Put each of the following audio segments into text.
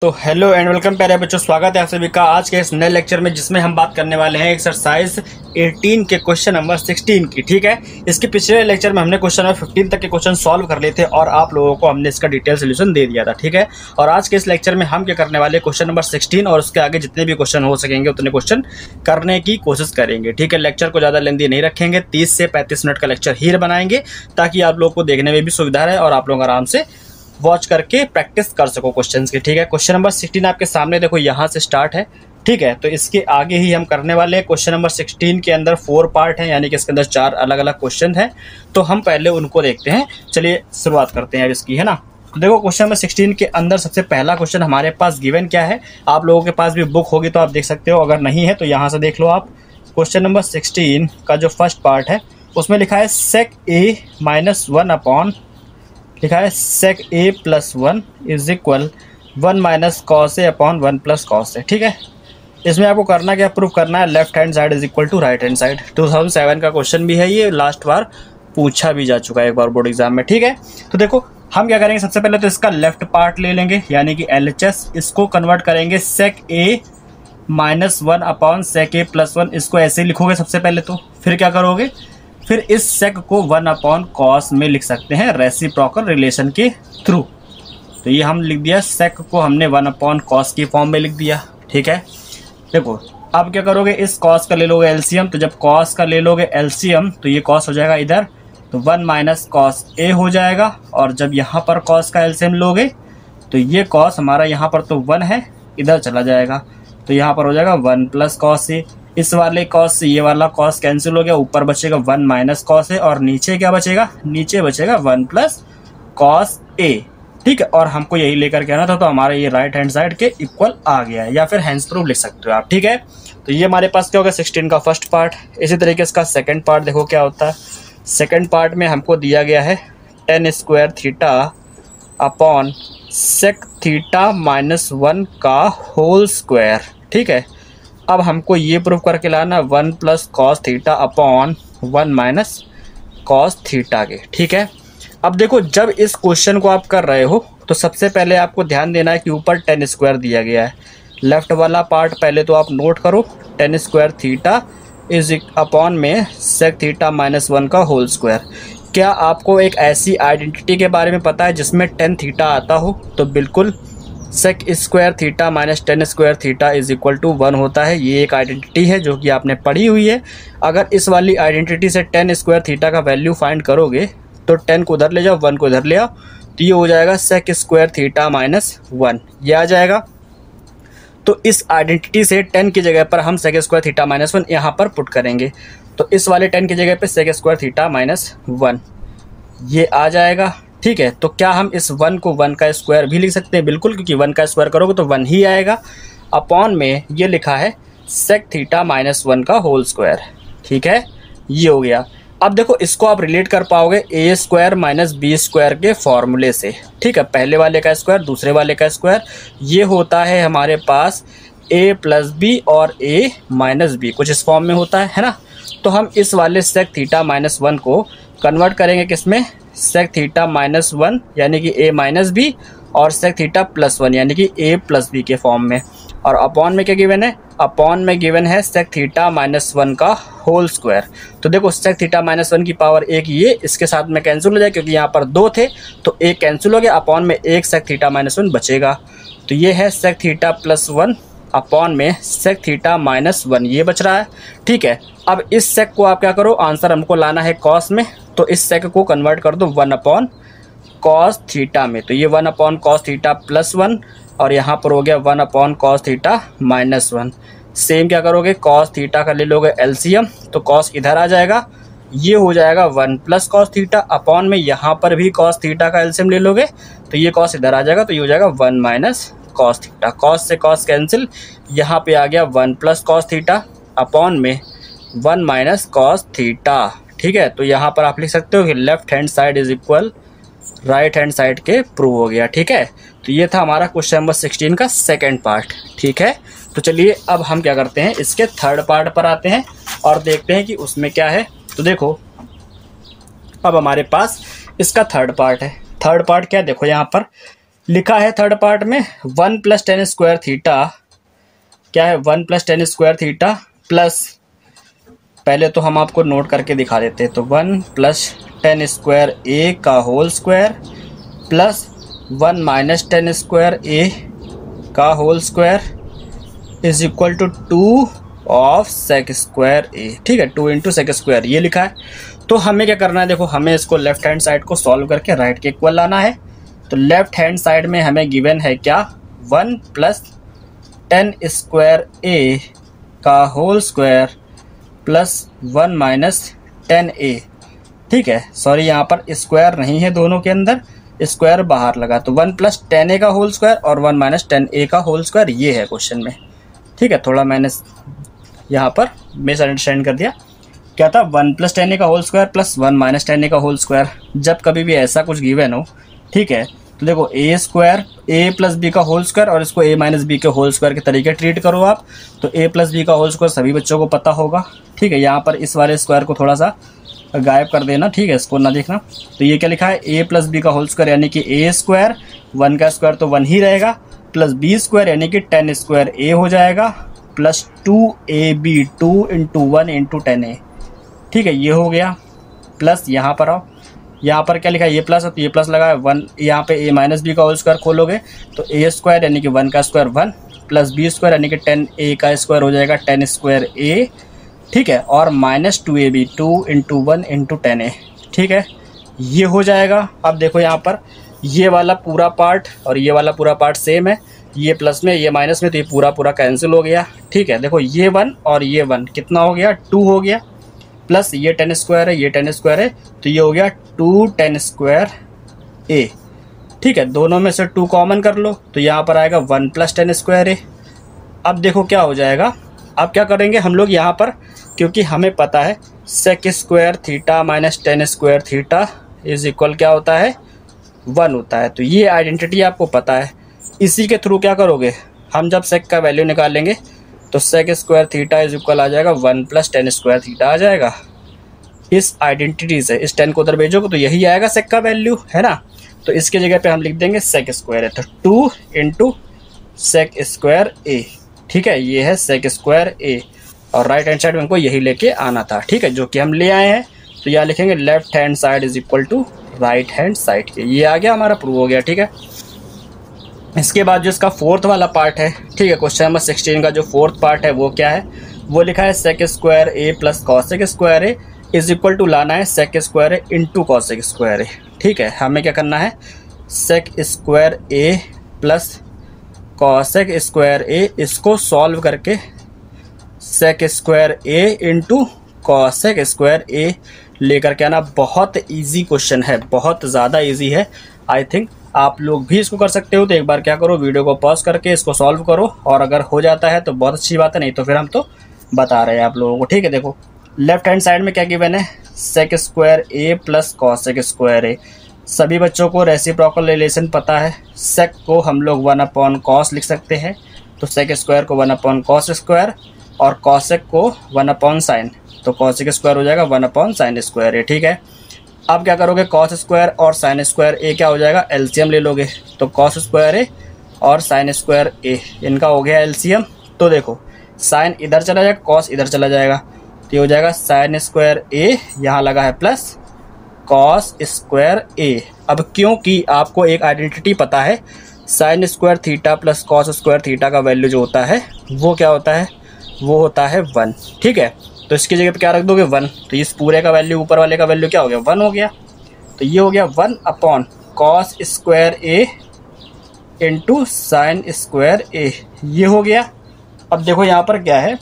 तो hello and welcome प्यारे बच्चों, स्वागत है आप सभी का आज के इस नए लेक्चर में, जिसमें हम बात करने वाले हैं एक्सरसाइज 18 के क्वेश्चन नंबर 16 की। ठीक है, इसके पिछले लेक्चर में हमने क्वेश्चन नंबर 15 तक के क्वेश्चन सॉल्व कर लिए थे और आप लोगों को हमने इसका डिटेल सोल्यूशन दे दिया था। ठीक है, और आज के इस लेक्चर में हम क्या करने वाले, क्वेश्चन नंबर 16 और उसके आगे जितने भी क्वेश्चन हो सकेंगे उतने क्वेश्चन करने की कोशिश करेंगे। ठीक है, लेक्चर को ज़्यादा लेंदी नहीं रखेंगे, 30 से 35 मिनट का लेक्चर ही बनाएंगे ताकि आप लोग को देखने में भी सुविधा रहे और आप लोग आराम से वॉच करके प्रैक्टिस कर सको क्वेश्चंस की। ठीक है, क्वेश्चन नंबर 16 आपके सामने देखो, यहाँ से स्टार्ट है। ठीक है, तो इसके आगे ही हम करने वाले हैं। क्वेश्चन नंबर 16 के अंदर 4 पार्ट हैं, यानी कि इसके अंदर 4 अलग अलग क्वेश्चन हैं। तो हम पहले उनको देखते हैं। चलिए शुरुआत करते हैं अब इसकी, है ना। तो देखो, क्वेश्चन नंबर 16 के अंदर सबसे पहला क्वेश्चन हमारे पास गिवन क्या है। आप लोगों के पास भी बुक होगी तो आप देख सकते हो, अगर नहीं है तो यहाँ से देख लो आप। क्वेश्चन नंबर 16 का जो फर्स्ट पार्ट है उसमें लिखा है सेक ए माइनस 1 अपॉन, लिखा है sec A plus 1 is equal 1 minus cos A upon 1 plus cos ए। ठीक है, इसमें आपको करना क्या, प्रूफ करना है left hand side is equal to right hand side. 2007 का क्वेश्चन भी है ये, लास्ट बार पूछा भी जा चुका है एक बार बोर्ड एग्जाम में। ठीक है, तो देखो हम क्या करेंगे, सबसे पहले तो इसका लेफ्ट पार्ट ले लेंगे यानी कि LHS, इसको कन्वर्ट करेंगे सेक ए minus 1 upon sec A plus 1। इसको ऐसे ही लिखोगे सबसे पहले तो, फिर क्या करोगे, फिर इस सेक को 1 अपॉन कॉस में लिख सकते हैं रेसिप्रोकल रिलेशन के थ्रू। तो ये हम लिख दिया, सेक को हमने 1 अपॉन कॉस की फॉर्म में लिख दिया। ठीक है, देखो अब क्या करोगे, इस कॉस का ले लोगे एलसीएम। तो जब कॉस का ले लोगे एलसीएम तो ये कॉस हो जाएगा इधर, तो 1 माइनस कॉस ए हो जाएगा। और जब यहाँ पर कॉस का एलसीएम लोगे तो ये कॉस हमारा यहाँ पर तो 1 है, इधर चला जाएगा, तो यहाँ पर हो जाएगा 1 प्लस कॉस ए। इस वाले कॉस से ये वाला कॉस कैंसिल हो गया, ऊपर बचेगा 1 माइनस कॉस ए और नीचे क्या बचेगा, नीचे बचेगा 1 प्लस कॉस ए। ठीक है, और हमको यही लेकर के आना था, तो हमारा ये राइट हैंड साइड के इक्वल आ गया है, या फिर हैंड्स प्रूफ लिख सकते हो आप। ठीक है, तो ये हमारे पास क्या होगा 16 का फर्स्ट पार्ट। इसी तरीके से इसका सेकंड पार्ट देखो क्या होता है। सेकंड पार्ट में हमको दिया गया है tan square theta upon sec theta minus 1 का होल स्क्वायर। ठीक है, अब हमको ये प्रूफ करके लाना 1 plus cos theta upon 1 minus cos theta के। ठीक है, अब देखो जब इस क्वेश्चन को आप कर रहे हो तो सबसे पहले आपको ध्यान देना है कि ऊपर tan स्क्वायर दिया गया है। लेफ्ट वाला पार्ट पहले तो आप नोट करो, tan square theta is upon में सेक थीटा माइनस 1 का होल स्क्वायर। क्या आपको एक ऐसी आइडेंटिटी के बारे में पता है जिसमें tan थीटा आता हो? तो बिल्कुल, sec square theta minus tan square theta is equal to 1 होता है। ये एक आइडेंटिटी है जो कि आपने पढ़ी हुई है। अगर इस वाली आइडेंटिटी से tan स्क्वायर थीटा का वैल्यू फाइंड करोगे तो 10 को उधर ले जाओ, 1 को इधर ले आओ, तो ये हो जाएगा सेक स्क्वायर थीटा माइनस 1, ये आ जाएगा। तो इस आइडेंटिटी से 10 की जगह पर हम सेक स्क्वायर थीटा माइनस 1 यहाँ पर पुट करेंगे, तो इस वाले 10 की जगह पे सेक स्क्वायर थीटा माइनस 1 ये आ जाएगा। ठीक है, तो क्या हम इस 1 को 1 का स्क्वायर भी लिख सकते हैं? बिल्कुल, क्योंकि 1 का स्क्वायर करोगे तो 1 ही आएगा। अपॉन में ये लिखा है सेक थीटा माइनस 1 का होल स्क्वायर। ठीक है, ये हो गया। अब देखो इसको आप रिलेट कर पाओगे ए स्क्वायर माइनस बी स्क्वायर के फॉर्मूले से। ठीक है, पहले वाले का स्क्वायर दूसरे वाले का स्क्वायर, ये होता है हमारे पास ए प्लस बी और ए माइनस बी, कुछ इस फॉर्म में होता है ना। तो हम इस वाले सेक थीटा माइनस 1 को कन्वर्ट करेंगे किसमें, सेक थीटा माइनस 1 यानी कि ए माइनस बी, और सेक थीटा प्लस 1 यानी कि ए प्लस बी के फॉर्म में। और अपॉन में क्या गिवन है, अपॉन में गिवन है सेक थीटा माइनस 1 का होल स्क्वायर। तो देखो सेक थीटा माइनस 1 की पावर 1 ये इसके साथ में कैंसिल हो जाए, क्योंकि यहाँ पर 2 थे तो 1 कैंसिल हो गया, अपॉन में 1 सेक थीटा माइनस 1 बचेगा। तो ये है सेक थीटा प्लस 1 अपॉन में सेक थीटा माइनस 1 ये बच रहा है। ठीक है, अब इस सेक को आप क्या करो, आंसर हमको लाना है कॉस में, तो इस सेक को कन्वर्ट कर दो 1 अपॉन कॉस थीटा में। तो ये 1 अपॉन कॉस थीटा प्लस 1 और यहाँ पर हो गया 1 upon cos theta minus 1। Same क्या करोगे, कॉस थीटा का ले लोगे एलसीएम, तो कॉस इधर आ जाएगा, ये हो जाएगा 1 प्लस कॉस थीटा। अपॉन में यहाँ पर भी कॉस थीटा का एलसीएम ले लोगे तो ये कॉस इधर आ जाएगा, तो ये हो जाएगा 1 माइनस कॉस थीटा। कॉस से कॉस कैंसिल, यहाँ पे आ गया 1 प्लस कॉस थीटा अपॉन में 1 माइनस कॉस थीटा। ठीक है, तो यहाँ पर आप लिख सकते हो कि left hand side is equal right hand side के प्रूव हो गया। ठीक है, तो ये था हमारा क्वेश्चन नंबर 16 का सेकंड पार्ट। ठीक है, तो चलिए अब हम क्या करते हैं, इसके थर्ड पार्ट पर आते हैं और देखते हैं कि उसमें क्या है। तो देखो अब हमारे पास इसका थर्ड पार्ट है। थर्ड पार्ट क्या, देखो यहाँ पर लिखा है थर्ड पार्ट में 1 + tan स्क्वायर थीटा, क्या है 1 + tan स्क्वायर थीटा प्लस, पहले तो हम आपको नोट करके दिखा देते हैं, तो 1 + tan स्क्वायर a का whole square plus 1 - tan square a का whole square is equal to 2 of sec square a। ठीक है, 2 × sec स्क्वायर ये लिखा है। तो हमें क्या करना है, देखो हमें इसको लेफ्ट हैंड साइड को सॉल्व करके राइट के इक्वल लाना है। तो लेफ्ट हैंड साइड में हमें गिवन है क्या, 1 + tan स्क्वायर a का whole square plus 1 - tan a। ठीक है, सॉरी यहाँ पर स्क्वायर नहीं है, दोनों के अंदर स्क्वायर बाहर लगा, तो 1 + tan a का होल स्क्वायर और 1 - tan a का होल स्क्वायर ये है क्वेश्चन में। ठीक है, थोड़ा मैंने यहाँ पर मिसअंडरस्टैंड कर दिया। क्या था, 1 + tan a का whole square plus 1 - tan a का होल स्क्वायर। जब कभी भी ऐसा कुछ गिवन हो, ठीक है, तो देखो a स्क्वायर a + b का होल स्क्वायर और इसको a - b के होल स्क्वायर के तरीके ट्रीट करो आप, तो a + b का होल स्क्वायर सभी बच्चों को पता होगा। ठीक है, यहाँ पर इस वाले स्क्वायर को थोड़ा सा गायब कर देना, ठीक है, इसको ना देखना। तो ये क्या लिखा है, a + b का होल स्क्वायर यानी कि a स्क्वायर, 1 का स्क्वायर तो 1 ही रहेगा, प्लस b स्क्वायर यानी कि tan स्क्वायर a हो जाएगा, प्लस 2ab 2 × 1 × tan a। ठीक है, ये हो गया। प्लस यहाँ पर आओ, यहाँ पर क्या लिखा है, ये प्लस है तो ये प्लस लगा है, 1 यहाँ पे a - b का होल स्क्वायर खोलोगे तो a स्क्वायर यानी कि 1 का स्क्वायर 1 प्लस b स्क्वायर यानी कि tan a का स्क्वायर हो जाएगा tan स्क्वायर a। ठीक है, और -2ab 2 × 1 × tan a। ठीक है, ये हो जाएगा। अब देखो यहाँ पर ये वाला पूरा पार्ट और ये वाला पूरा पार्ट सेम है, ये प्लस में ये माइनस में, तो ये पूरा पूरा कैंसिल हो गया। ठीक है, देखो ये 1 और ये 1 कितना हो गया, 2 हो गया, प्लस ये tan स्क्वायर है, ये tan स्क्वायर है, तो ये हो गया 2 tan स्क्वायर a। ठीक है, दोनों में से 2 कॉमन कर लो तो यहाँ पर आएगा 1 + tan स्क्वायर a। अब देखो क्या हो जाएगा, अब क्या करेंगे हम लोग यहाँ पर, क्योंकि हमें पता है sec square theta - tan square theta is equal क्या होता है, 1 होता है। तो ये आइडेंटिटी आपको पता है, इसी के थ्रू क्या करोगे, हम जब sec का वैल्यू निकालेंगे तो sec square theta is equal आ जाएगा 1 + tan स्क्वायर थीटा आ जाएगा। इस आइडेंटिटी से इस 10 को उधर भेजोगे तो यही आएगा sec का वैल्यू, है ना। तो इसके जगह पे हम लिख देंगे sec स्क्वायर है, तो 2 × sec स्क्वायर a। ठीक है, ये है sec स्क्वायर a और राइट हैंड साइड में हमको यही लेके आना था। ठीक है, जो कि हम ले आए हैं। तो यहाँ लिखेंगे left hand side is equal to right hand side के, ये आ गया हमारा, प्रूव हो गया। ठीक है, इसके बाद जो इसका फोर्थ वाला पार्ट है, ठीक है, क्वेश्चन नंबर 16 का जो फोर्थ पार्ट है वो क्या है, वो लिखा है sec square a + cosec square a is equal to लाना है sec square a × cosec square a। ठीक है, हमें क्या करना है, sec square a + cosec square a, इसको सॉल्व करके sec square a × cosec square a लेकर के आना। बहुत इजी क्वेश्चन है, बहुत ज़्यादा इजी है। आई थिंक आप लोग भी इसको कर सकते हो। तो एक बार क्या करो, वीडियो को पॉज करके इसको सॉल्व करो, और अगर हो जाता है तो बहुत अच्छी बात है, नहीं तो फिर हम तो बता रहे हैं आप लोगों को। ठीक है, देखो लेफ्ट हैंड साइड में क्या गिवन है, sec square a + cosec square a। सभी बच्चों को रेसिप्रोकल रिलेशन पता है, sec को हम लोग 1/cos लिख सकते हैं, तो sec स्क्वायर को 1/cos स्क्वायर और cosec को 1/sin, तो cosec स्क्वायर हो जाएगा 1/sin स्क्वायर a। ठीक है, अब क्या करोगे, cos स्क्वायर और sin स्क्वायर a क्या हो जाएगा, एलसीएम ले लोगे, तो cos स्क्वायर a और sin स्क्वायर a इनका हो गया एलसीएम। तो देखो sin इधर चला जाएगा, cos इधर चला जाएगा, तो ये हो जाएगा sin स्क्वायर a, यहाँ लगा है प्लस cos स्क्वायर a। अब क्योंकि आपको एक आइडेंटिटी पता है, sin square theta + cos square theta का वैल्यू जो होता है वो क्या होता है, वो होता है 1। ठीक है, तो इसकी जगह पे क्या रख दोगे, 1, तो इस पूरे का वैल्यू, ऊपर वाले का वैल्यू क्या हो गया, 1 हो गया। तो ये हो गया 1/cos square a × sin square a, ये हो गया। अब देखो यहाँ पर क्या है,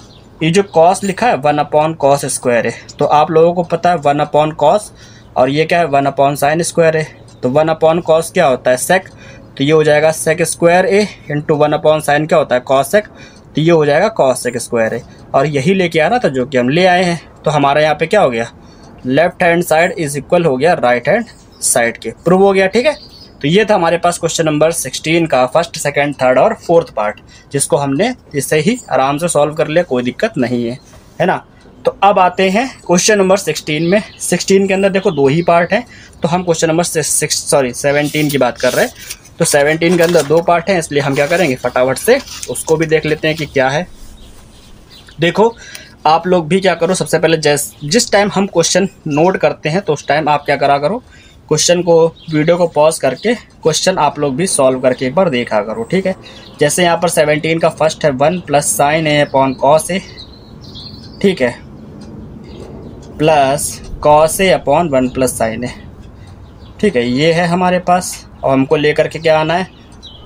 ये जो cos लिखा है 1/cos स्क्वायर a, तो आप लोगों को पता है 1/cos और ये क्या है 1/sin स्क्वायर a। तो 1/cos क्या होता है, sec, तो ये हो जाएगा sec स्क्वायर a × 1/sin क्या होता है, cosec, तो ये हो जाएगा cosec स्क्वायर a। और यही लेके आ रहा था जो कि हम ले आए हैं। तो हमारा यहाँ पे क्या हो गया, left hand side is equal हो गया राइट हैंड साइड के, प्रूव हो गया। ठीक है, तो ये था हमारे पास क्वेश्चन नंबर 16 का फर्स्ट, सेकंड, थर्ड और फोर्थ पार्ट, जिसको हमने इससे ही आराम से सॉल्व कर लिया, कोई दिक्कत नहीं है ना। तो अब आते हैं क्वेश्चन नंबर 16 में। 16 के अंदर देखो 2 ही पार्ट हैं, तो हम क्वेश्चन नंबर 17 की बात कर रहे हैं। तो 17 के अंदर 2 पार्ट हैं, इसलिए हम क्या करेंगे फटाफट से उसको भी देख लेते हैं कि क्या है। देखो आप लोग भी क्या करो, सबसे पहले जिस टाइम हम क्वेश्चन नोट करते हैं तो उस टाइम आप क्या करा करो, क्वेश्चन को वीडियो को पॉज करके क्वेश्चन आप लोग भी सॉल्व करके एक बार देखा करो, ठीक है। जैसे यहाँ पर 17 का फर्स्ट है 1 plus sign A upon cos A, ठीक है, plus cos A upon 1 plus sign ए, ठीक है, ये है हमारे पास। और हमको लेकर के क्या आना है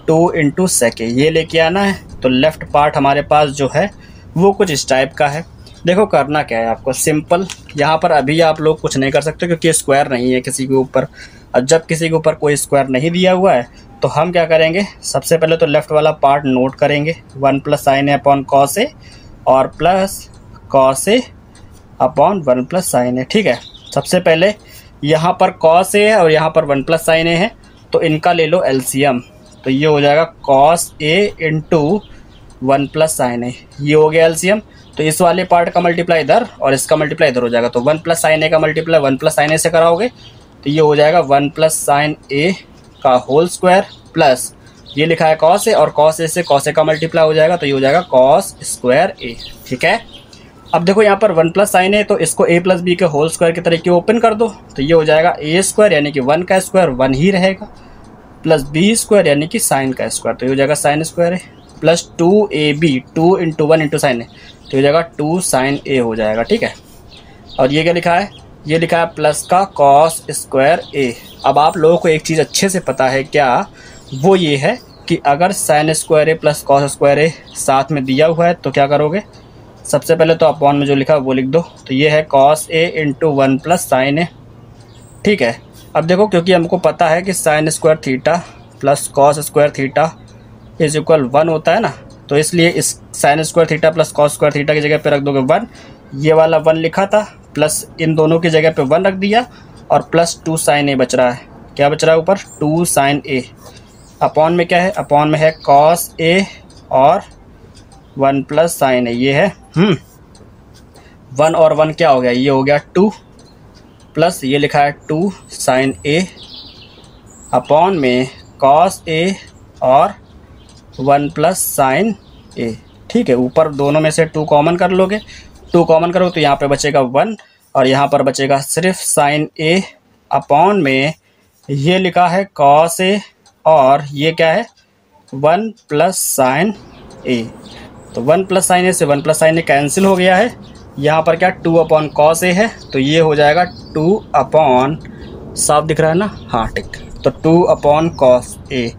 2 इंटू सेक ए, ये लेके आना है। तो लेफ्ट पार्ट हमारे पास जो है वो कुछ इस टाइप का है। देखो करना क्या है आपको, सिंपल यहाँ पर अभी आप लोग कुछ नहीं कर सकते क्योंकि स्क्वायर नहीं है किसी के ऊपर। और जब किसी के ऊपर कोई स्क्वायर नहीं दिया हुआ है तो हम क्या करेंगे, सबसे पहले तो लेफ्ट वाला पार्ट नोट करेंगे 1 plus sign A upon cos A और plus cos A upon 1 plus sign ए, ठीक है। सबसे पहले यहाँ पर कॉस ए है और यहाँ पर 1 प्लस साइन ए है, तो इनका ले लो एलसीएम। तो ये हो जाएगा cos A into 1 plus sign ए, ये हो गया एलसीएम। तो इस वाले पार्ट का मल्टीप्लाई इधर और इसका मल्टीप्लाई इधर हो जाएगा। तो 1 प्लस साइन ए का मल्टीप्लाई 1 प्लस साइन ए से कराओगे तो ये हो जाएगा 1 प्लस साइन ए का होल स्क्वायर प्लस ये लिखा है कॉस ए और कॉस ए से कॉस ए का मल्टीप्लाई हो जाएगा, तो ये हो जाएगा कॉस स्क्वायर ए, ठीक है। अब देखो यहाँ पर 1 प्लस साइन ए, तो इसको a प्लस बी के होल स्क्वायर के तरीके ओपन कर दो, तो ये हो जाएगा ए स्क्वायर यानी कि 1 का स्क्वायर 1 ही रहेगा, प्लस बी स्क्वायर यानी कि साइन का स्क्वायर, तो ये हो जाएगा sine square A, plus 2ab 2 into 1 into sine A, तो हो जाएगा 2 साइन ए हो जाएगा, ठीक है। और ये क्या लिखा है, ये लिखा है प्लस का कॉस स्क्वायर ए। अब आप लोगों को एक चीज़ अच्छे से पता है क्या, वो ये है कि अगर sine square A plus cos square ए साथ में दिया हुआ है तो क्या करोगे, सबसे पहले तो अपॉन में जो लिखा है वो लिख दो, तो ये है cos A into 1 plus sign ए, ठीक है। अब देखो क्योंकि हमको पता है कि sign square theta plus cos square theta is equal 1 होता है ना, तो इसलिए इस sign square theta plus cos square theta की जगह पे रख दोगे 1, ये वाला 1 लिखा था प्लस इन दोनों की जगह पे 1 रख दिया और प्लस 2 साइन ए बच रहा है, क्या बच रहा है ऊपर 2 साइन ए, अपॉन में क्या है, अपॉन में है कॉस ए और 1 प्लस साइन ए, ये है 1 और 1 क्या हो गया, ये हो गया 2 प्लस ये लिखा है 2 साइन ए अपॉन में कॉस ए और 1 प्लस साइन ए, ठीक है। ऊपर दोनों में से 2 कॉमन कर लोगे, 2 कॉमन करो तो यहाँ पे बचेगा 1 और यहाँ पर बचेगा सिर्फ साइन ए अपॉन में ये लिखा है कॉस ए और ये क्या है 1 प्लस साइन ए। तो 1 प्लस साइन ए से 1 प्लस साइन ए कैंसिल हो गया है, यहाँ पर क्या 2 अपॉन कॉस ए है, तो ये हो जाएगा 2 अपॉन, साफ दिख रहा है ना, हाँ ठीक, तो 2 upon cos A.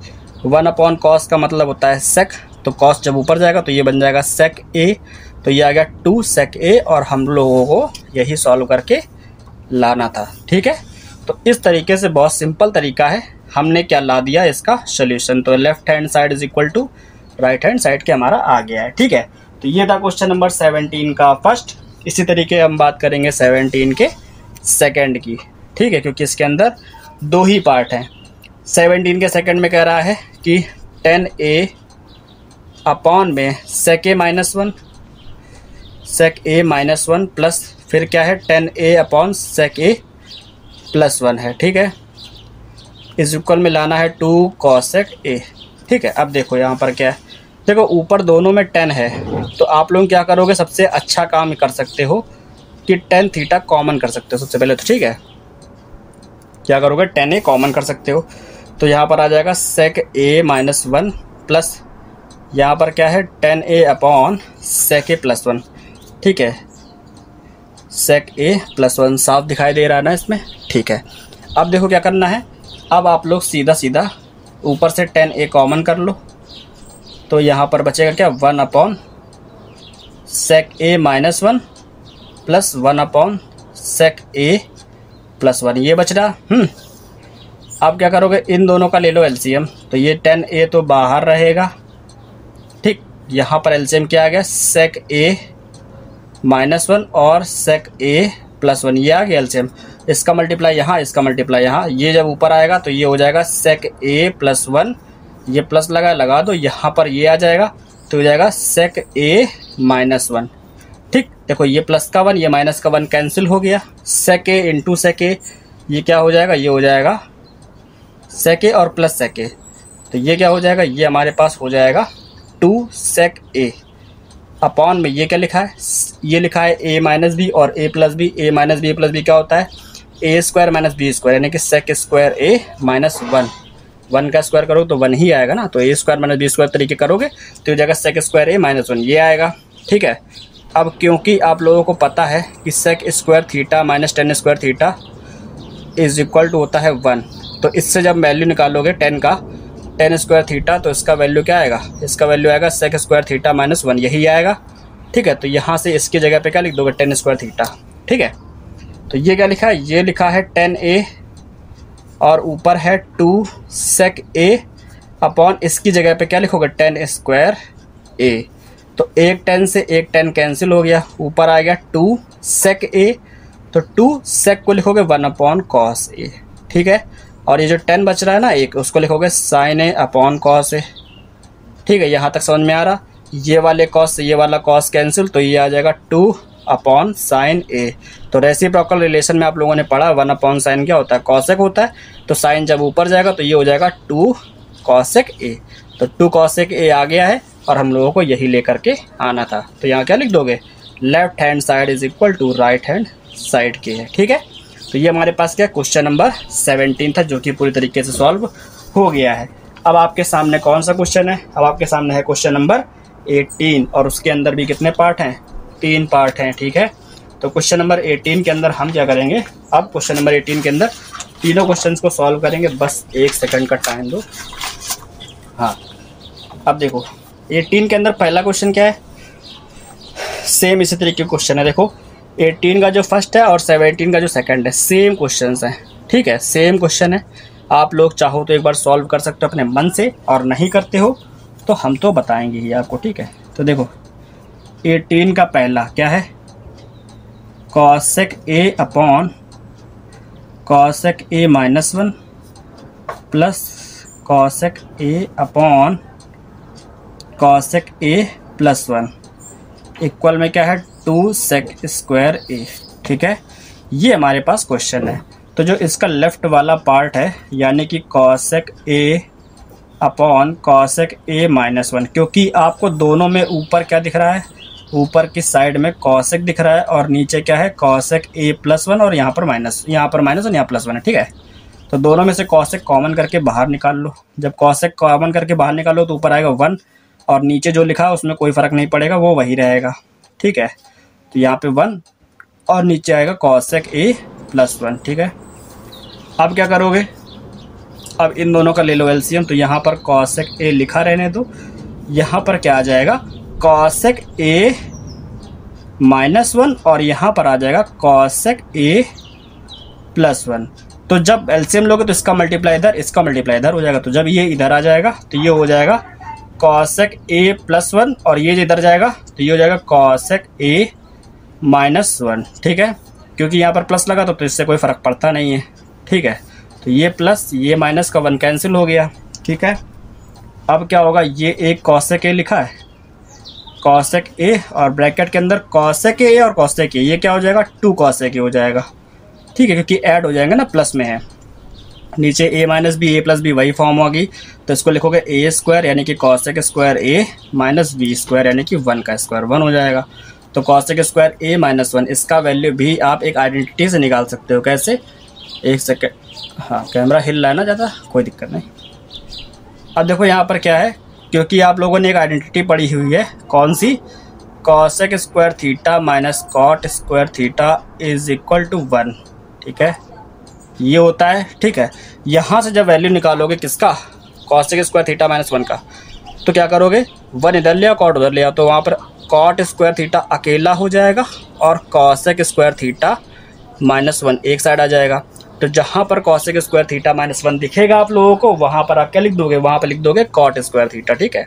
1 upon cos का मतलब होता है सेक, तो कॉस जब ऊपर जाएगा तो ये बन जाएगा सेक ए, तो ये आ गया 2 सेक ए और हम लोगों को यही सॉल्व करके लाना था, ठीक है। तो इस तरीके से बहुत सिंपल तरीका है, हमने क्या ला दिया इसका सोल्यूशन, तो left hand side is equal to right hand side के हमारा आ गया है, ठीक है। तो ये था क्वेश्चन नंबर 17 का फर्स्ट। इसी तरीके हम बात करेंगे 17 के सेकंड की, ठीक है, क्योंकि इसके अंदर 2 ही पार्ट हैं। 17 के सेकंड में कह रहा है कि 10a अपॉन में सेक ए माइनस 1, सेक ए माइनस 1 प्लस फिर क्या है 10a upon sec A plus 1 है, ठीक है, इस इक्वल में लाना है 2 कॉसेक ए, ठीक है। अब देखो यहाँ पर क्या है, देखो ऊपर दोनों में 10 है, तो आप लोग क्या करोगे, सबसे अच्छा काम कर सकते हो कि 10 थीटा कॉमन कर सकते हो सबसे पहले, तो ठीक है, क्या करोगे 10a कॉमन कर सकते हो, तो यहाँ पर आ जाएगा सेक ए माइनस 1 प्लस यहाँ पर क्या है 10a upon sec A plus 1, ठीक है, सेक ए प्लस 1 साफ दिखाई दे रहा है ना इसमें, ठीक है। अब देखो क्या करना है, अब आप लोग सीधा सीधा ऊपर से 10a कॉमन कर लो, तो यहाँ पर बचेगा क्या 1 upon sec A minus 1 plus 1 upon sec A plus 1, ये बच रहा। अब क्या करोगे, इन दोनों का ले लो एलसीएम, तो ये 10a तो बाहर रहेगा, ठीक, यहाँ पर एलसीएम क्या आ गया सेक ए माइनस 1 और सेक ए प्लस 1, ये आ गया एलसीएम, इसका मल्टीप्लाई यहाँ, इसका मल्टीप्लाई यहाँ, ये जब ऊपर आएगा तो ये हो जाएगा सेक ए प्लस 1, ये प्लस लगा दो, यहाँ पर ये आ जाएगा तो हो जाएगा सेक ए माइनस 1, ठीक। देखो ये प्लस का 1 ये माइनस का 1 कैंसिल हो गया, सेक ए इंटू सेक ए, ये क्या हो जाएगा, ये हो जाएगा सेक ए और प्लस सेक ए, तो ये क्या हो जाएगा, ये हमारे पास हो जाएगा 2 sec a अपॉन में ये क्या लिखा है, ये लिखा है a माइनस बी और a plus b. a minus b plus b क्या होता है, a square minus b square, यानी कि sec स्क्वायर a माइनस 1 का स्क्वायर करोगे तो 1 ही आएगा ना, तो a square minus b square तरीके करोगे तो ये जगह sec स्क्वायर a माइनस 1 ये आएगा। ठीक है, अब क्योंकि आप लोगों को पता है कि sec square theta minus tan square theta is equal to होता है 1, तो इससे जब वैल्यू निकालोगे 10 का, टेन स्क्वायर थीटा, तो इसका वैल्यू क्या आएगा, इसका वैल्यू आएगा sec स्क्वायर थीटा माइनस 1 यही आएगा। ठीक है, तो यहाँ से इसकी जगह पे क्या लिख दोगे, टेन स्क्वायर थीटा। ठीक है, तो ये क्या लिखा है, ये लिखा है 10a और ऊपर है 2 sec a अपॉन इसकी जगह पे क्या लिखोगे, टेन स्क्वायर a। तो एक 10 से एक 10 कैंसिल हो गया, ऊपर आ गया 2 sec a, तो 2 sec को लिखोगे 1 अपॉन cos a। ठीक है, और ये जो 10 बच रहा है ना एक, उसको लिखोगे sin a upon cos a। ठीक है, यहाँ तक समझ में आ रहा, ये वाले cos से ये वाला cos कैंसिल, तो ये आ जाएगा 2 अपॉन साइन a। तो रेसिप्रोकल रिलेशन में आप लोगों ने पढ़ा 1 अपॉन साइन क्या होता है, cosec होता है, तो साइन जब ऊपर जाएगा तो ये हो जाएगा 2 cosec a। तो 2 cosec a आ गया है और हम लोगों को यही लेकर के आना था। तो यहाँ क्या लिख दोगे, left hand side is equal to right hand side के है। ठीक है, तो ये हमारे पास क्या क्वेश्चन नंबर 17 था, जो कि पूरी तरीके से सॉल्व हो गया है। अब आपके सामने कौन सा क्वेश्चन है, अब आपके सामने है क्वेश्चन नंबर 18 और उसके अंदर भी कितने पार्ट हैं, 3 पार्ट हैं। ठीक है, तो क्वेश्चन नंबर 18 के अंदर हम क्या करेंगे, अब क्वेश्चन नंबर 18 के अंदर तीनों क्वेश्चंस को सॉल्व करेंगे। बस 1 सेकंड का टाइम दो। हाँ, अब देखो 18 के अंदर पहला क्वेश्चन क्या है, सेम इसी तरीके का क्वेश्चन है। देखो 18 का जो फर्स्ट है और 17 का जो सेकंड है, सेम क्वेश्चंस हैं। ठीक है, सेम क्वेश्चन है। आप लोग चाहो तो एक बार सॉल्व कर सकते हो अपने मन से, और नहीं करते हो तो हम तो बताएंगे ही आपको। ठीक है, तो देखो 18 का पहला क्या है, cosec a upon cosec a minus 1 plus cosec a upon cosec a plus 1 equal में क्या है 2 sec स्क्वायर a। ठीक है, ये हमारे पास क्वेश्चन है। तो जो इसका लेफ्ट वाला पार्ट है, यानी कि cosec a upon cosec a minus 1, क्योंकि आपको दोनों में ऊपर क्या दिख रहा है, ऊपर की साइड में cosec दिख रहा है और नीचे क्या है cosec a प्लस 1, और यहाँ पर माइनस और यहाँ प्लस 1 है। ठीक है, तो दोनों में से cosec कॉमन करके बाहर निकाल लो। जब cosec कॉमन करके बाहर निकालो तो ऊपर आएगा 1 और नीचे जो लिखा है उसमें कोई फ़र्क नहीं पड़ेगा, वो वही रहेगा। ठीक है, तो यहाँ पे 1 और नीचे आएगा cosec a प्लस 1। ठीक है, अब क्या करोगे, अब इन दोनों का ले लो एलसीएम। तो यहाँ पर cosec a लिखा रहने दो, यहाँ पर क्या आ जाएगा cosec a माइनस 1 और यहाँ पर आ जाएगा cosec a प्लस 1। तो जब एलसीएम लोगे तो इसका मल्टीप्लाई इधर, इसका मल्टीप्लाई इधर हो जाएगा। तो जब ये इधर आ जाएगा तो ये हो जाएगा cosec a प्लस 1 और ये इधर जाएगा तो ये हो जाएगा cosec a माइनस 1। ठीक है, क्योंकि यहाँ पर प्लस लगा तो इससे कोई फ़र्क पड़ता नहीं है। ठीक है, तो ये प्लस ये माइनस का 1 कैंसिल हो गया। ठीक है, अब क्या होगा, ये एक cosec a लिखा है, cosec a और ब्रैकेट के अंदर cosec a और cosec a, ये क्या हो जाएगा 2 cosec a हो जाएगा। ठीक है, क्योंकि ऐड हो जाएंगे ना, प्लस में है। नीचे a minus b a plus b वही फॉर्म होगी, तो इसको लिखोगे a स्क्वायर यानी कि cosec square a minus b square यानी कि 1 का स्क्वायर 1 हो जाएगा। तो cosec स्क्वायर a माइनस 1, इसका वैल्यू भी आप एक आइडेंटिटी से निकाल सकते हो। कैसे, 1 सेकेंड, हाँ कैमरा हिल रहा है ना ज़्यादा, कोई दिक्कत नहीं। अब देखो यहाँ पर क्या है, क्योंकि आप लोगों ने एक आइडेंटिटी पढ़ी हुई है, कौन सी, cosec square theta minus cot square theta is equal to 1। ठीक है, ये होता है। ठीक है, यहाँ से जब वैल्यू निकालोगे किसका, cosec स्क्वायर थीटा माइनस 1 का, तो क्या करोगे, 1 इधर लिया cot उधर लिया, तो वहाँ पर cot स्क्वायर थीटा अकेला हो जाएगा और cosec स्क्वायर थीटा माइनस 1 एक साइड आ जाएगा। तो जहाँ पर cosec स्क्वायर थीटा माइनस 1 दिखेगा आप लोगों को, वहाँ पर आप क्या लिख दोगे, वहाँ पर लिख दोगे cot स्क्वायर थीटा। ठीक है,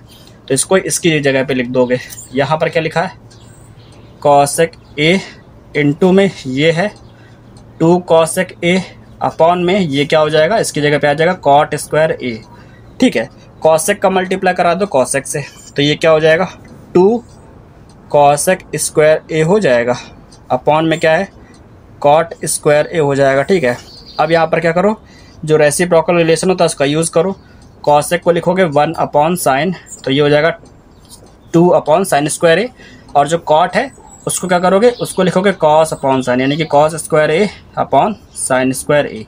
तो इसको इसकी जगह पे लिख दोगे। यहाँ पर क्या लिखा है, cosec a इंटू में ये है 2 cosec a अपॉन में ये क्या हो जाएगा, इसकी जगह पे आ जाएगा cot स्क्वायर a। ठीक है, cosec का मल्टीप्लाई करा दो cosec से, तो ये क्या हो जाएगा 2 cosec स्क्वायर a हो जाएगा, अपॉन में क्या है cot स्क्वायर a हो जाएगा। ठीक है, अब यहाँ पर क्या करो, जो रेसिप्रोकल रिलेशन होता है उसका यूज़ करो। कॉसेक को लिखोगे 1 अपॉन साइन, तो ये हो जाएगा 2 अपॉन साइन स्क्वायर ए, और जो कॉट है उसको क्या करोगे, उसको लिखोगे कॉस अपॉन साइन, यानी कि कॉस स्क्वायर ए अपॉन साइन स्क्वायर ए।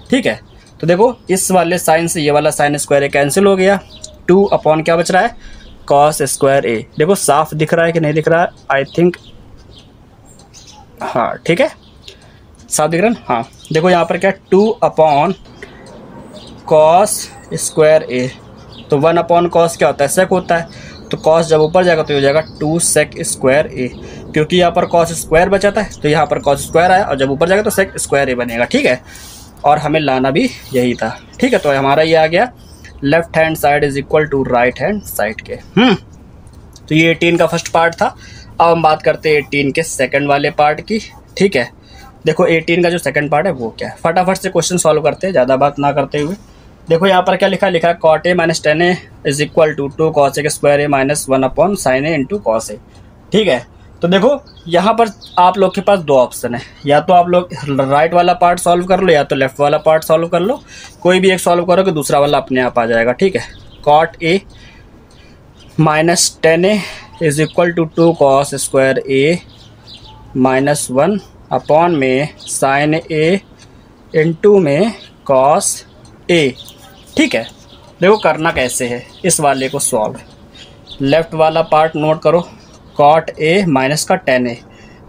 ठीक है, तो देखो इस वाले साइन से ये वाला साइन स्क्वायर ए कैंसिल हो गया, 2 अपॉन क्या बच रहा है, कॉस स्क्वायर ए। देखो साफ दिख रहा है कि नहीं दिख रहा है, आई थिंक हाँ ठीक है, साफ दिख रहा है। हाँ देखो यहाँ पर क्या है, 2 अपॉन कॉस स्क्वायर ए, तो 1 अपॉन कॉस क्या होता है, सेक होता है, तो कॉस जब ऊपर जाएगा तो हो जाएगा 2 सेक स्क्वायर ए, क्योंकि यहाँ पर कॉस स्क्वायर बचा था तो यहाँ पर कॉस स्क्वायर आया, और जब ऊपर जाएगा तो सेक स्क्वायर ए बनेगा। ठीक है, और हमें लाना भी यही था। ठीक है, तो हमारा ये आ गया left hand side is equal to right hand side के। तो ये 18 का फर्स्ट पार्ट था। अब हम बात करते हैं 18 के सेकंड वाले पार्ट की। ठीक है, देखो 18 का जो सेकंड पार्ट है वो क्या है, फटाफट से क्वेश्चन सॉल्व करते हैं ज़्यादा बात ना करते हुए। देखो यहाँ पर क्या लिखा है cot A minus tan A is equal to 2 cos A square A minus 1 upon sine A into cos ए। ठीक है, तो देखो यहाँ पर आप लोग के पास दो ऑप्शन है, या तो आप लोग राइट वाला पार्ट सॉल्व कर लो या तो लेफ्ट वाला पार्ट सॉल्व कर लो, कोई भी एक सॉल्व करोगे दूसरा वाला अपने आप आ जाएगा। ठीक है, cot A minus tan A is equal to 2 cos square A minus 1 upon में साइन ए इंटू में कॉस ए। ठीक है, देखो करना कैसे है इस वाले को सॉल्व। लेफ्ट वाला पार्ट नोट करो, कॉट ए माइनस का टेन ए।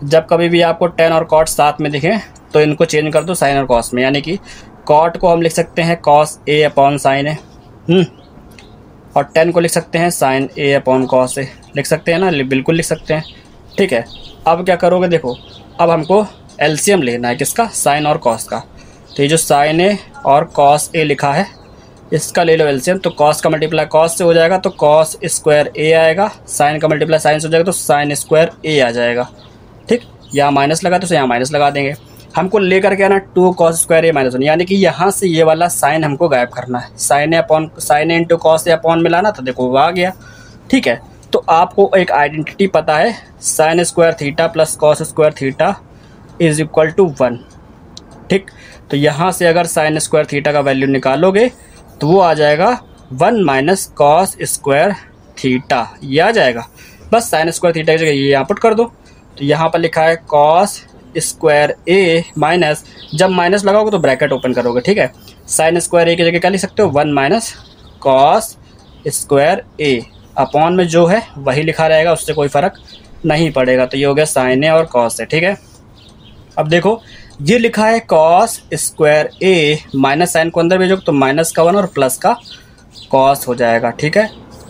जब कभी भी आपको टेन और कॉट साथ में दिखें तो इनको चेंज कर दो साइन और कॉस में, यानी कि कॉट को हम लिख सकते हैं कॉस ए अपॉन साइन ए, और टेन को लिख सकते हैं sign A upon cos A. लिख सकते हैं ना, बिल्कुल लिख सकते हैं। ठीक है, अब क्या करोगे, देखो अब हमको एलसीएम लेना है किसका, साइन और कॉस का। तो ये जो साइन ए और कॉस ए लिखा है इसका ले लो एलसीएम, तो कॉस का मल्टीप्लाई कॉस से हो जाएगा तो कॉस स्क्वायर ए आएगा, साइन का मल्टीप्लाई साइन से हो जाएगा तो साइन स्क्वायर ए आ जाएगा। ठीक, यहाँ माइनस लगा तो यहाँ माइनस लगा देंगे। हमको लेकर के आना 2 कॉस स्क्वायर ए माइनस 1, यानी कि यहाँ से ये वाला साइन हमको गायब करना है। Sign A upon sine A into cos A upon मिलाना, तो देखो वो आ गया। ठीक है, तो आपको एक आइडेंटिटी पता है, sine square theta plus cos square theta is equal to 1। ठीक, तो यहाँ से अगर साइन स्क्वायर थीटा का वैल्यू निकालोगे तो वो आ जाएगा 1 माइनस कॉस स्क्वायर थीटा, ये आ जाएगा। बस साइन स्क्वायर थीटा की जगह ये यहाँ पुट कर दो, तो यहाँ पर लिखा है कॉस स्क्वायर ए माइनस, जब माइनस लगाओगे तो ब्रैकेट ओपन करोगे। ठीक है, साइन स्क्वायर ए की जगह क्या लिख सकते हो, 1 माइनस कॉस स्क्वायर ए अपॉन में जो है वही लिखा रहेगा, उससे कोई फ़र्क नहीं पड़ेगा। तो ये हो गया साइन ए और कॉस ए। ठीक है, अब देखो ये लिखा है कॉस स्क्वायर ए माइनस साइन को अंदर भेजो तो माइनस का 1 और प्लस का कॉस हो जाएगा। ठीक है,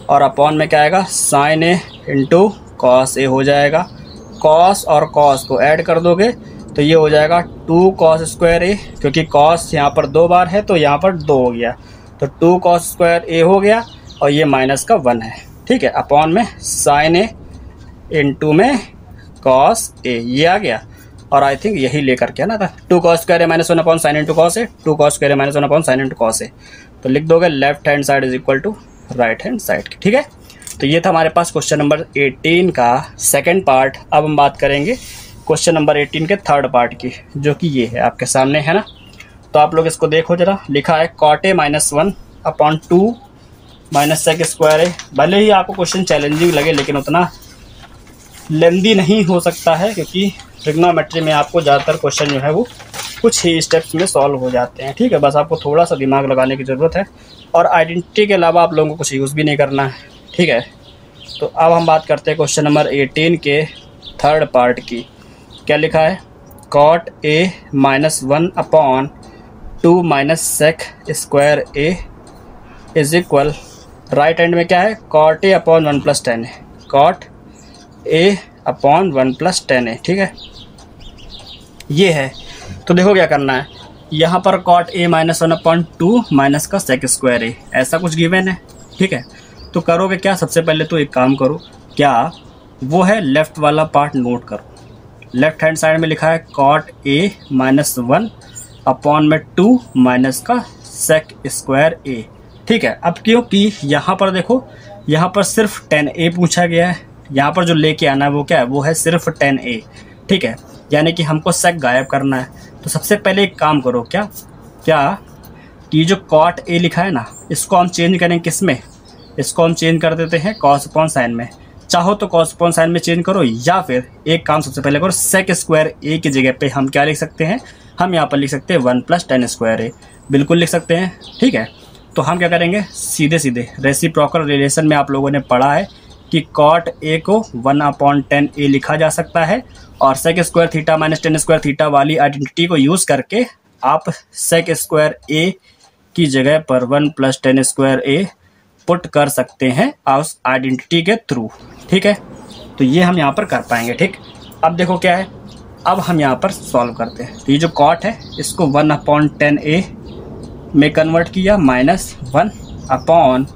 और अपॉन में क्या आएगा, साइन ए इंटू कॉस ए हो जाएगा। कॉस और कॉस को ऐड कर दोगे तो ये हो जाएगा 2 कॉस स्क्वायर ए, क्योंकि कॉस यहाँ पर 2 बार है तो यहाँ पर 2 हो गया, तो 2 कॉस स्क्वायर ए हो गया, और ये माइनस का 1 है। ठीक है, अपॉन में साइन ए इंटू में कॉस ए, ये आ गया। और आई थिंक यही लेकर के ना था 2 cos square A minus 1 upon sine into cos A, 2 cos square A minus 1 upon sine into cos A. तो लिख दोगे left hand side is equal to right hand side की। ठीक है, तो ये था हमारे पास क्वेश्चन नंबर 18 का सेकंड पार्ट। अब हम बात करेंगे क्वेश्चन नंबर 18 के थर्ड पार्ट की, जो कि ये है आपके सामने है ना। तो आप लोग इसको देखो जरा, लिखा है cot A minus 1 upon 2 minus sec square A. भले ही आपको क्वेश्चन चैलेंजिंग लगे लेकिन उतना लेंदी नहीं हो सकता है, क्योंकि ट्रिग्नोमेट्री में आपको ज़्यादातर क्वेश्चन जो है वो कुछ ही स्टेप्स में सॉल्व हो जाते हैं। ठीक है, बस आपको थोड़ा सा दिमाग लगाने की ज़रूरत है, और आइडेंटिटी के अलावा आप लोगों को कुछ यूज़ भी नहीं करना है। ठीक है, तो अब हम बात करते हैं क्वेश्चन नंबर 18 के थर्ड पार्ट की। क्या लिखा है, cot A minus 1 upon 2 minus sec square A is equal, right hand में क्या है, कॉट ए अपॉन 1 प्लस 10 है, कॉट ए अपॉन 1 प्लस 10 है। ठीक है, ये है। तो देखो क्या करना है, यहाँ पर कॉट ए माइनस 1 अपॉन 2 माइनस का सेक स्क्वायर ए, ऐसा कुछ गिवन है। ठीक है, तो करोगे क्या, सबसे पहले तो एक काम करो, क्या वो है लेफ़्ट वाला पार्ट नोट करो। लेफ्ट हैंड साइड में लिखा है कॉट ए माइनस 1 अपॉन में 2 माइनस का सेक स्क्वायर ए। ठीक है, अब क्योंकि यहाँ पर देखो, यहाँ पर सिर्फ 10a पूछा गया है, यहाँ पर जो लेके आना है वो क्या है, वो है सिर्फ 10a। ठीक है, यानी कि हमको सेक गायब करना है। तो सबसे पहले एक काम करो, क्या ये जो कॉट ए लिखा है ना, इसको हम चेंज करें किस में, इसको हम चेंज कर देते हैं कॉस अपॉन साइन में। चाहो तो कॉस अपॉन साइन में चेंज करो, या फिर एक काम सबसे पहले करो, सेक स्क्वायर ए की जगह पे हम क्या लिख सकते हैं, हम यहाँ पर लिख सकते हैं 1 + tan स्क्वायर ए, बिल्कुल लिख सकते हैं। ठीक है, तो हम क्या करेंगे, सीधे सीधे रेसिप्रोकल रिलेशन में आप लोगों ने पढ़ा है कि कॉट ए को 1/tan ए लिखा जा सकता है, और sec square theta minus tan square theta वाली आइडेंटिटी को यूज़ करके आप सेक स्क्वायर ए की जगह पर 1 + tan स्क्वायर ए पुट कर सकते हैं उस आइडेंटिटी के थ्रू। ठीक है, तो ये हम यहाँ पर कर पाएंगे। ठीक, अब देखो क्या है, अब हम यहाँ पर सॉल्व करते हैं। तो ये जो कॉट है इसको 1/tan ए में कन्वर्ट किया, -1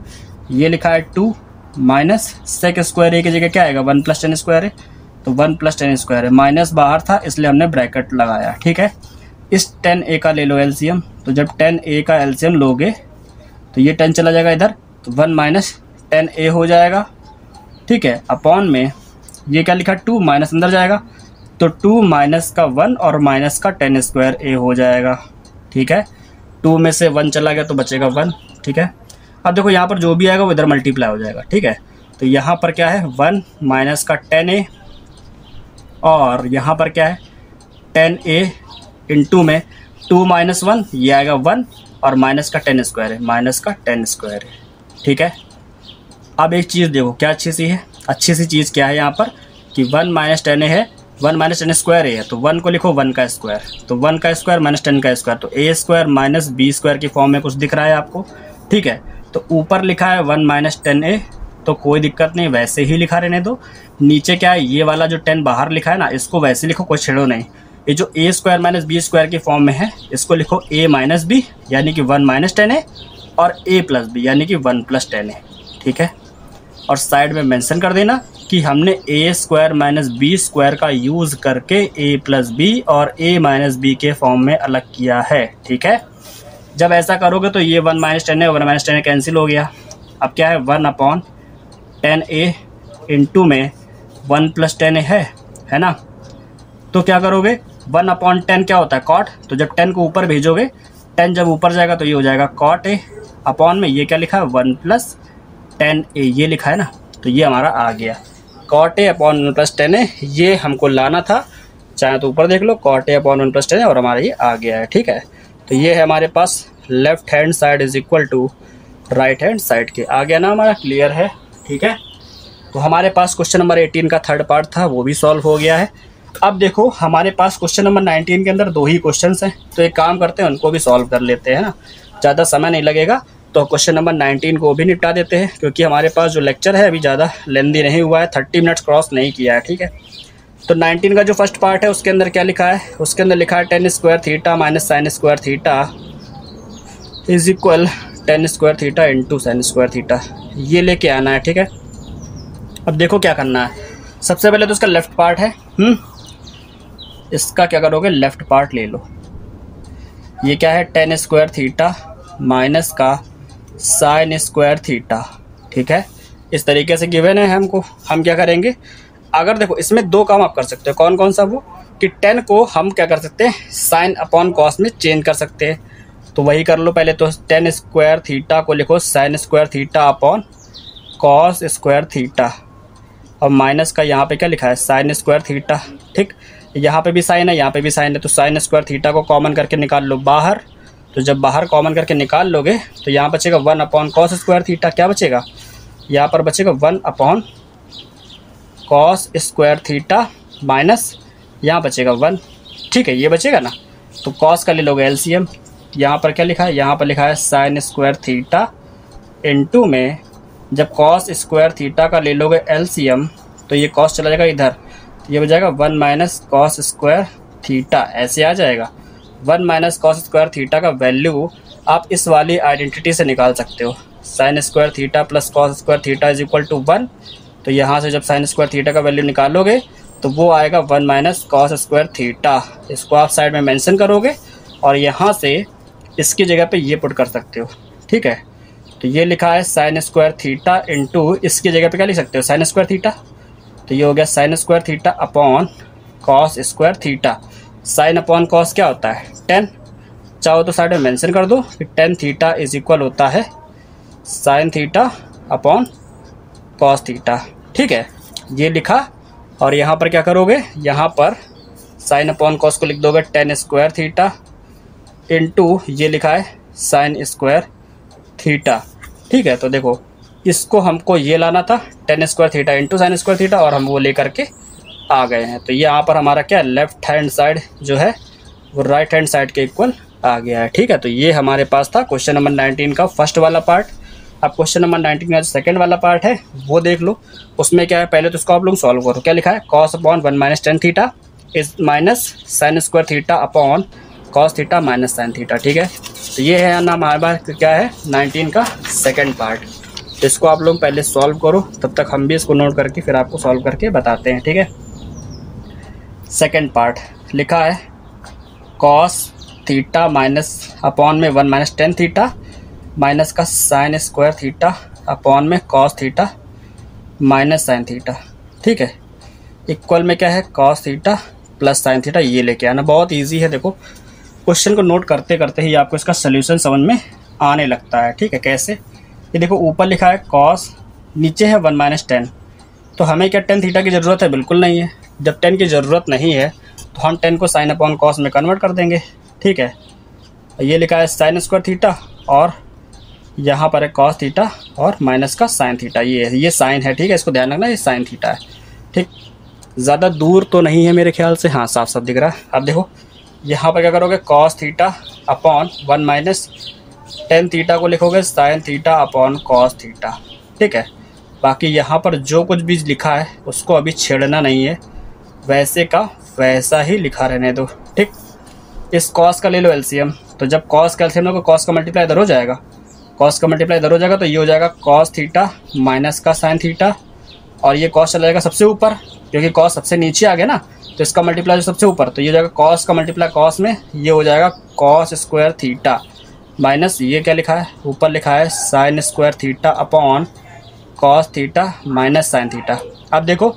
ये लिखा है 2 माइनस सेक स्क्वायर ए की जगह क्या आएगा, 1 + tan स्क्वायर ए, तो 1 + tan स्क्वायर है, माइनस बाहर था इसलिए हमने ब्रैकेट लगाया। ठीक है, इस tan ए का ले लो एलसीएम, तो जब tan ए का एलसीएम लोगे तो ये 10 चला जाएगा इधर, तो 1 - tan ए हो जाएगा। ठीक है, अपॉन में ये क्या लिखा, 2 माइनस अंदर जाएगा, तो 2 माइनस का 1 और माइनस का tan स्क्वायर ए हो जाएगा। ठीक है, 2 में से 1 चला गया तो बचेगा 1। ठीक है, अब देखो यहाँ पर जो भी आएगा वो इधर मल्टीप्लाई हो जाएगा। ठीक है, तो यहाँ पर क्या है, 1 माइनस का tan ए, और यहाँ पर क्या है tan ए इंटू में 2 - 1 ये आएगा 1, और माइनस का tan स्क्वायर है, माइनस का tan स्क्वायर है। ठीक है, अब एक चीज़ देखो क्या अच्छी सी है, अच्छी सी चीज़ क्या है यहाँ पर कि 1 - tan ए है, 1 - tan स्क्वायर ए है, तो 1 को लिखो 1 का स्क्वायर, तो 1 का स्क्वायर माइनस 10 का स्क्वायर, तो a square minus b square की फॉर्म में कुछ दिख रहा है आपको। ठीक है, तो ऊपर लिखा है 1 - tan ए, तो कोई दिक्कत नहीं, वैसे ही लिखा रहने दो। नीचे क्या है, ये वाला जो 10 बाहर लिखा है ना, इसको वैसे लिखो, कोई छेड़ो नहीं। ये जो a square minus b square की फॉर्म में है, इसको लिखो a - b यानी कि 1 - tan ए, और a + b यानी कि 1 + tan ए। ठीक है, और साइड में मेंशन कर देना कि हमने a square minus b square का यूज़ करके a + b और a - b के फॉर्म में अलग किया है। ठीक है, जब ऐसा करोगे तो ये 1 - tan ए 1 - tan ए कैंसिल हो गया। अब क्या है, 1/tan ए इंटू में 1 + tan ए है ना, तो क्या करोगे, 1/tan क्या होता है, कॉट, तो जब 10 को ऊपर भेजोगे, 10 जब ऊपर जाएगा तो ये हो जाएगा कॉट ए, अपॉन में ये क्या लिखा है 1 + tan ए, ये लिखा है ना, तो ये हमारा आ गया कॉट ए अपॉन 1 + tan ए, ये हमको लाना था, चाहे तो ऊपर देख लो कॉट ए अपॉन 1 + tan ए, और हमारा ये आ गया है। ठीक है, तो ये है हमारे पास left hand side is equal to right hand side के, आ गया ना हमारा, क्लियर है। ठीक है, तो हमारे पास क्वेश्चन नंबर 18 का थर्ड पार्ट था, वो भी सॉल्व हो गया है। अब देखो हमारे पास क्वेश्चन नंबर 19 के अंदर 2 ही क्वेश्चन हैं, तो एक काम करते हैं उनको भी सॉल्व कर लेते हैं ना, ज़्यादा समय नहीं लगेगा। तो क्वेश्चन नंबर 19 को भी निपटा देते हैं, क्योंकि हमारे पास जो लेक्चर है अभी ज़्यादा लेंदी नहीं हुआ है, 30 मिनट्स क्रॉस नहीं किया है। ठीक है, तो 19 का जो फर्स्ट पार्ट है उसके अंदर क्या लिखा है, उसके अंदर लिखा है tan square theta minus sign square theta is equal tan square theta into sine square theta, ये लेके आना है। ठीक है, अब देखो क्या करना है, सबसे पहले तो इसका लेफ्ट पार्ट है, इसका क्या करोगे, लेफ्ट पार्ट ले लो। ये क्या है, tan स्क्वायर थीटा माइनस का साइन स्क्वायर थीटा। ठीक है, इस तरीके से गिवन है हमको, हम क्या करेंगे, अगर देखो इसमें 2 काम आप कर सकते हो, कौन कौन सा, वो कि 10 को हम क्या कर सकते हैं, साइन अपॉन कॉस में चेंज कर सकते हैं, तो वही कर लो पहले। तो tan स्क्वायर थीटा को लिखो sign square theta upon cos square theta, और माइनस का यहाँ पे क्या लिखा है, साइन स्क्वायर थीटा। ठीक, यहाँ पे भी साइन है, यहाँ पे भी साइन है, तो साइन स्क्वायर थीटा को कॉमन करके निकाल लो बाहर, तो जब बाहर कॉमन करके निकाल लोगे तो यहाँ बचेगा 1 cos स्क्वायर थीटा, क्या बचेगा, यहाँ पर बचेगा 1 cos स्क्वायर थीटा माइनस यहाँ बचेगा 1। ठीक है, ये बचेगा ना, तो cos का ले लोगे एलसीएम, यहाँ पर क्या लिखा है, यहाँ पर लिखा है साइन स्क्वायर थीटा इंटू में जब cos स्क्वायर थीटा का ले लोगे एलसीएम तो ये cos चला जाएगा इधर, तो ये बचेगा 1 cos स्क्वायर थीटा, ऐसे आ जाएगा। 1 cos स्क्वायर थीटा का वैल्यू आप इस वाली आइडेंटिटी से निकाल सकते हो, sine square theta plus cos square theta is equal to 1, तो यहाँ से जब साइन स्क्वायर थीटा का वैल्यू निकालोगे तो वो आएगा 1 cos स्क्वायर थीटा, इसको आप साइड में मेंशन करोगे और यहाँ से इसकी जगह पे ये पुट कर सकते हो। ठीक है, तो ये लिखा है साइन स्क्वायर थीटा इंटू इसकी जगह पे क्या लिख सकते हो, साइन स्क्वायर थीटा, तो ये हो गया sign square theta upon cos square theta. Sine upon cos क्या होता है 10, चाहो तो साइड में मेंशन कर दो कि टेन थीटा इज इक्वल होता है sine theta upon cos theta. ठीक है, ये लिखा। और यहाँ पर क्या करोगे, यहाँ पर साइन अपॉन कॉस को लिख दोगे टेन स्क्वायर थीटा इंटू ये लिखा है साइन स्क्वायर थीटा। ठीक है, तो देखो इसको हमको ये लाना था ten square theta into sine square theta, और हम वो लेकर के आ गए हैं। तो यहाँ पर हमारा क्या लेफ्ट हैंड साइड जो है वो राइट हैंड साइड के इक्वल आ गया है। ठीक है, तो ये हमारे पास था क्वेश्चन नंबर 19 का फर्स्ट वाला पार्ट। अब क्वेश्चन नंबर 19 का जो सेकंड वाला पार्ट है वो देख लो। उसमें क्या है, पहले तो इसको आप लोग सॉल्व करो। क्या लिखा है, cos upon 1 minus tan theta is minus sign square theta upon cos theta minus sine theta. ठीक है, तो ये है ना हमारे पास क्या है 19 का सेकंड पार्ट। इसको आप लोग पहले सॉल्व करो, तब तक हम भी इसको नोट करके फिर आपको सॉल्व करके बताते हैं। ठीक है, सेकंड पार्ट लिखा है कॉस थीटा माइनस अपॉन में 1 माइनस टेन थीटा माइनस का साइन स्क्वायर थीटा अपॉन में cos theta minus sine theta. ठीक है, इक्वल में क्या है cos theta plus sine theta, ये लेके आना। बहुत इजी है, देखो क्वेश्चन को नोट करते करते ही आपको इसका सोल्यूशन समझ में आने लगता है। ठीक है, कैसे, ये देखो ऊपर लिखा है कॉस, नीचे है 1 माइनस टेन। तो हमें क्या टेन थीटा की ज़रूरत है, बिल्कुल नहीं है। जब टेन की ज़रूरत नहीं है तो हम टेन को साइन अपॉन कॉस में कन्वर्ट कर देंगे। ठीक है, ये लिखा है साइन स्क्वायर थीटा और यहाँ पर है कॉस थीटा और माइनस का साइन थीटा। ये साइन है। ठीक है, इसको ध्यान रखना, ये साइन थीटा है। ठीक, ज़्यादा दूर तो नहीं है मेरे ख्याल से, हाँ साफ साफ दिख रहा है। अब देखो यहाँ पर क्या करोगे, cos theta upon 1 minus tan theta को लिखोगे sine theta upon cos theta. ठीक है, बाकी यहाँ पर जो कुछ भी लिखा है उसको अभी छेड़ना नहीं है, वैसे का वैसा ही लिखा रहने दो। ठीक, इस कॉस का ले लो एलसीएम, तो जब कॉस का एलसीएम लोगे कॉस का मल्टीप्लाई इधर हो जाएगा, कॉस का मल्टीप्लाई इधर हो जाएगा, तो ये हो जाएगा कॉस थीटा माइनस का साइन थीटा, और ये कॉस चला जाएगा सबसे ऊपर क्योंकि कॉस सबसे नीचे आ गया ना, तो इसका मल्टीप्लाई सबसे ऊपर, तो ये हो जाएगा कॉस का मल्टीप्लाई कॉस में, ये हो जाएगा कॉस स्क्वायर थीटा माइनस ये क्या लिखा है, ऊपर लिखा है sine square theta upon cos theta minus sine theta. अब देखो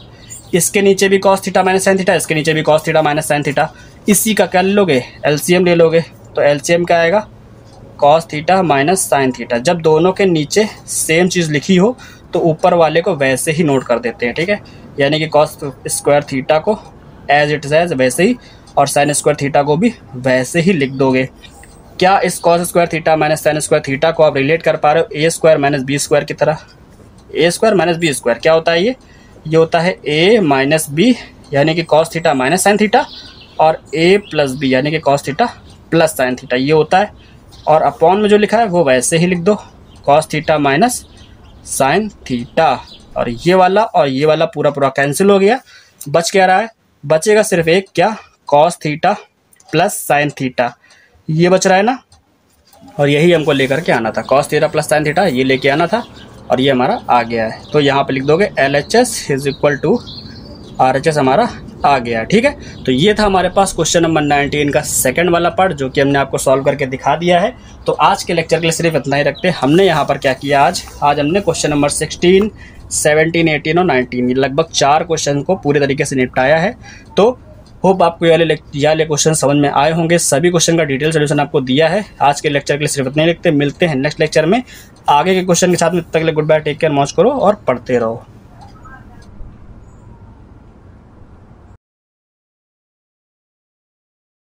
इसके नीचे भी cos theta minus sine theta, इसके नीचे भी cos theta minus sine theta, इसी का क्या ले लोगे, एलसीएम ले लोगे। तो एलसीएम क्या आएगा, cos theta minus sine theta. जब दोनों के नीचे सेम चीज़ लिखी हो तो ऊपर वाले को वैसे ही नोट कर देते हैं। ठीक है, यानी कि कॉस स्क्वायर थीटा को एज इट इज वैसे ही, और साइन स्क्वायर थीटा को भी वैसे ही लिख दोगे। क्या इस cos square theta minus sign square theta को आप रिलेट कर पा रहे हो ए स्क्वायर माइनस बी स्क्वायर की तरह। ए स्क्वायर माइनस बी स्क्वायर क्या होता है, ये होता है ए माइनस बी यानी कि cos theta minus sine theta, और ए प्लस बी यानी कि cos theta plus sine theta, ये होता है। और अपॉन में जो लिखा है वो वैसे ही लिख दो, cos theta minus sine theta. और ये वाला पूरा कैंसिल हो गया, बच क्या रहा है, बचेगा सिर्फ एक क्या, cos theta plus sine theta, ये बच रहा है ना। और यही हमको लेकर के आना था, cos theta plus sine theta ये लेके आना था, और ये हमारा आ गया है। तो यहाँ पे लिख दोगे LHS is equal to RHS हमारा आ गया। ठीक है, तो ये था हमारे पास क्वेश्चन नंबर 19 का सेकंड वाला पार्ट, जो कि हमने आपको सॉल्व करके दिखा दिया है। तो आज के लेक्चर के लिए सिर्फ इतना ही रखते हैं। हमने यहाँ पर क्या किया, आज हमने क्वेश्चन नंबर 16, 17, 18 और 19 ये लगभग 4 क्वेश्चन को पूरे तरीके से निपटाया है। तो होप आपको ये वाले क्वेश्चन समझ में आए होंगे। सभी क्वेश्चन का डिटेल सोल्यूशन आपको दिया है। आज के लेक्चर के लिए सिर्फ इतने ही लिखते, मिलते हैं नेक्स्ट लेक्चर में आगे के क्वेश्चन के साथ में। तब तक के लिए गुड बाय, टेक केयर, मौज करो और पढ़ते रहो।